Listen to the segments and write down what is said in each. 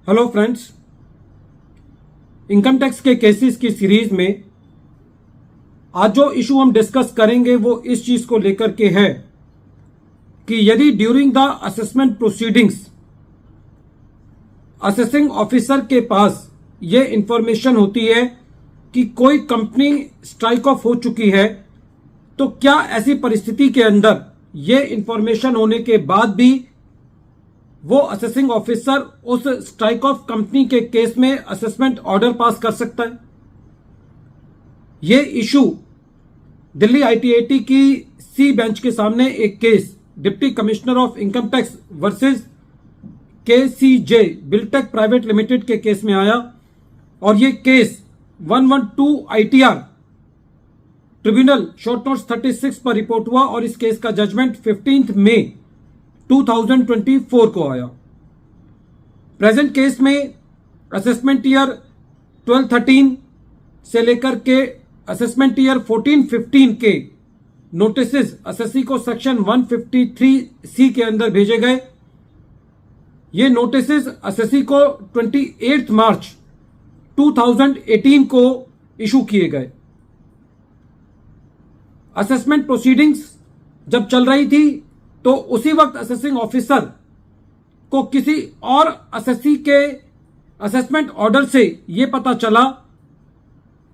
Hello friends, income tax के cases की series में आज जो इशू हम डिस्कस करेंगे वो इस चीज को लेकर के है कि यदि during the assessment proceedings assessing officer के पास ये इंफॉर्मेशन होती है कि कोई कंपनी स्ट्राइक ऑफ हो चुकी है, तो क्या ऐसी परिस्थिति के अंदर ये इंफॉर्मेशन होने के बाद भी वो असेसिंग ऑफिसर उस स्ट्राइक ऑफ कंपनी के केस में असेसमेंट ऑर्डर पास कर सकता है? ये इशू दिल्ली आईटीएटी की सी बेंच के सामने एक case deputy commissioner of income tax versus KCJ Biltech private limited के केस में आया और ये case 112 ITR tribunal short notes 36 पर रिपोर्ट हुआ और इस केस का जजमेंट 15 मई 2024 को आया। प्रेजेंट केस में असेसमेंट ईयर 12-13 से लेकर के असेसमेंट ईयर 14-15 के नोटिसेस असेसी को सेक्शन 153C के अंदर भेजे गए। ये नोटिसेस असेसी को 28 मार्च 2018 को इशू किए गए। असेसमेंट प्रोसीडिंग्स जब चल रही थी तो उसी वक्त असेसिंग ऑफिसर को किसी और असेसी के असेसमेंट ऑर्डर से यह पता चला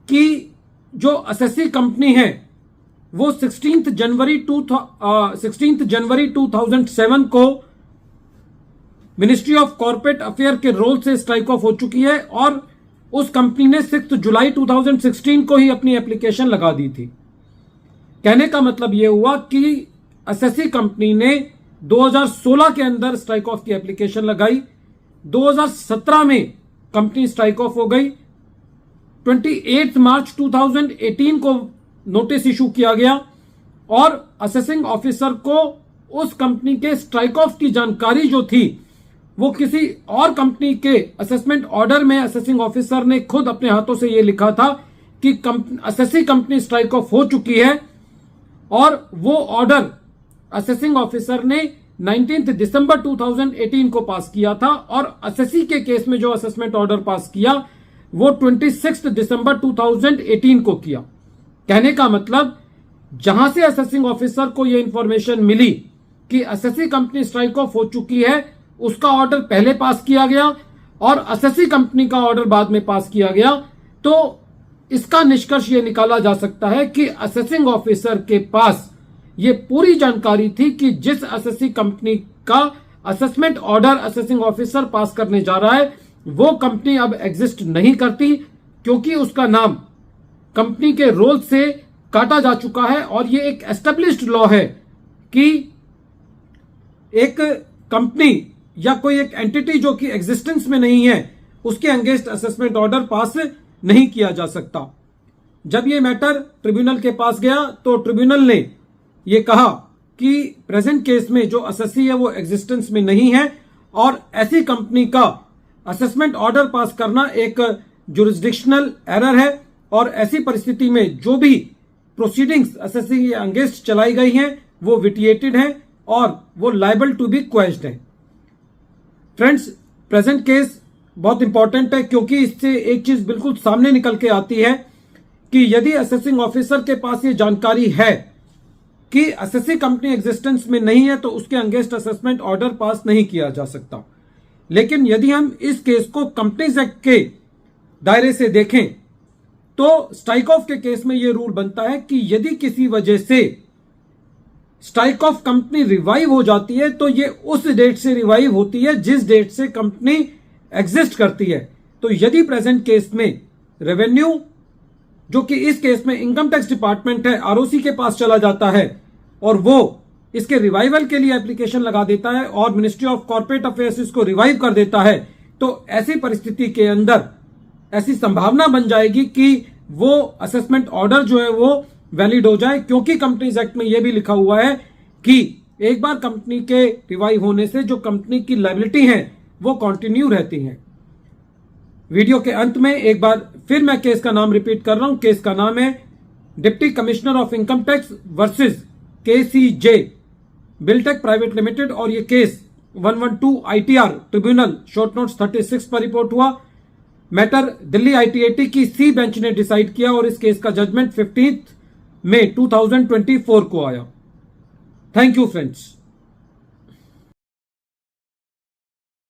कि जो असेसी कंपनी है वो 16 जनवरी 2007 को मिनिस्ट्री ऑफ कॉर्पोरेट अफेयर के रोल से स्ट्राइक ऑफ हो चुकी है और उस कंपनी ने 6 जुलाई 2016 को ही अपनी एप्लीकेशन लगा दी थी। कहने का मतलब यह हुआ कि असेसी कंपनी ने 2016 के अंदर स्ट्राइक ऑफ की एप्लीकेशन लगाई, 2017 में कंपनी स्ट्राइक ऑफ हो गई, 28 मार्च 2018 को नोटिस इशू किया गया और असेसिंग ऑफिसर को उस कंपनी के स्ट्राइक ऑफ की जानकारी जो थी वो किसी और कंपनी के असेसमेंट ऑर्डर में असेसिंग ऑफिसर ने खुद अपने हाथों से यह लिखा था कि असेसी कंपनी स्ट्राइक ऑफ हो चुकी है और वो ऑर्डर असेसिंग ऑफिसर ने 19 दिसंबर 2018 को पास किया था और असेसी के केस में जो असेसमेंट ऑर्डर पास किया वो 26 दिसंबर 2018 को किया। कहने का मतलब जहां से असेसिंग ऑफिसर को यह इंफॉर्मेशन मिली कि असेसी कंपनी स्ट्राइक ऑफ हो चुकी है, उसका ऑर्डर पहले पास किया गया और असेसी कंपनी का ऑर्डर बाद में पास किया गया, तो इसका निष्कर्ष यह निकाला जा सकता है कि असेसिंग ऑफिसर के पास ये पूरी जानकारी थी कि जिस असेसी कंपनी का असेसमेंट ऑर्डर असेसिंग ऑफिसर पास करने जा रहा है वो कंपनी अब एग्जिस्ट नहीं करती, क्योंकि उसका नाम कंपनी के रोल से काटा जा चुका है और ये एक एस्टेब्लिश्ड लॉ है कि एक कंपनी या कोई एक एंटिटी जो कि एग्जिस्टेंस में नहीं है उसके अगेंस्ट असेसमेंट ऑर्डर पास नहीं किया जा सकता। जब ये मैटर ट्रिब्यूनल के पास गया तो ट्रिब्यूनल ने ये कहा कि प्रेजेंट केस में जो असेसी है वो एग्जिस्टेंस में नहीं है और ऐसी कंपनी का असेसमेंट ऑर्डर पास करना एक जुरिस्डिक्शनल एरर है और ऐसी परिस्थिति में जो भी प्रोसीडिंग्स असेसी के अगेंस्ट चलाई गई हैं वो विटिएटेड हैं और वो लायबल टू बी क्वेश्ड है। फ्रेंड्स, प्रेजेंट केस बहुत इंपॉर्टेंट है क्योंकि इससे एक चीज बिल्कुल सामने निकल के आती है कि यदि असेसिंग ऑफिसर के पास ये जानकारी है कि असेसी कंपनी एग्जिस्टेंस में नहीं है तो उसके अगेंस्ट असेसमेंट ऑर्डर पास नहीं किया जा सकता। लेकिन यदि हम इस केस को कंपनीज एक्ट के दायरे से देखें तो स्ट्राइक ऑफ के केस में यह रूल बनता है कि यदि किसी वजह से स्ट्राइक ऑफ कंपनी रिवाइव हो जाती है तो ये उस डेट से रिवाइव होती है जिस डेट से कंपनी एग्जिस्ट करती है। तो यदि प्रेजेंट केस में रेवेन्यू, जो कि इस केस में इनकम टैक्स डिपार्टमेंट है, आरओसी के पास चला जाता है और वो इसके रिवाइवल के लिए एप्लीकेशन लगा देता है और मिनिस्ट्री ऑफ कॉर्पोरेट अफेयर्स इसको रिवाइव कर देता है, तो ऐसी परिस्थिति के अंदर ऐसी संभावना बन जाएगी कि वो असेसमेंट ऑर्डर जो है वो वैलिड हो जाए, क्योंकि कंपनीज एक्ट में यह भी लिखा हुआ है कि एक बार कंपनी के रिवाइव होने से जो कंपनी की लायबिलिटी है वो कंटिन्यू रहती है। वीडियो के अंत में एक बार फिर मैं केस का नाम रिपीट कर रहा हूं। केस का नाम है deputy commissioner of income tax versus KCJ Biltech private limited और ये case 112 ITR tribunal short notes 36 पर रिपोर्ट हुआ। मैटर दिल्ली ITAT की सी बेंच ने डिसाइड किया और इस केस का जजमेंट 15 मई 2024 को आया। Thank you friends.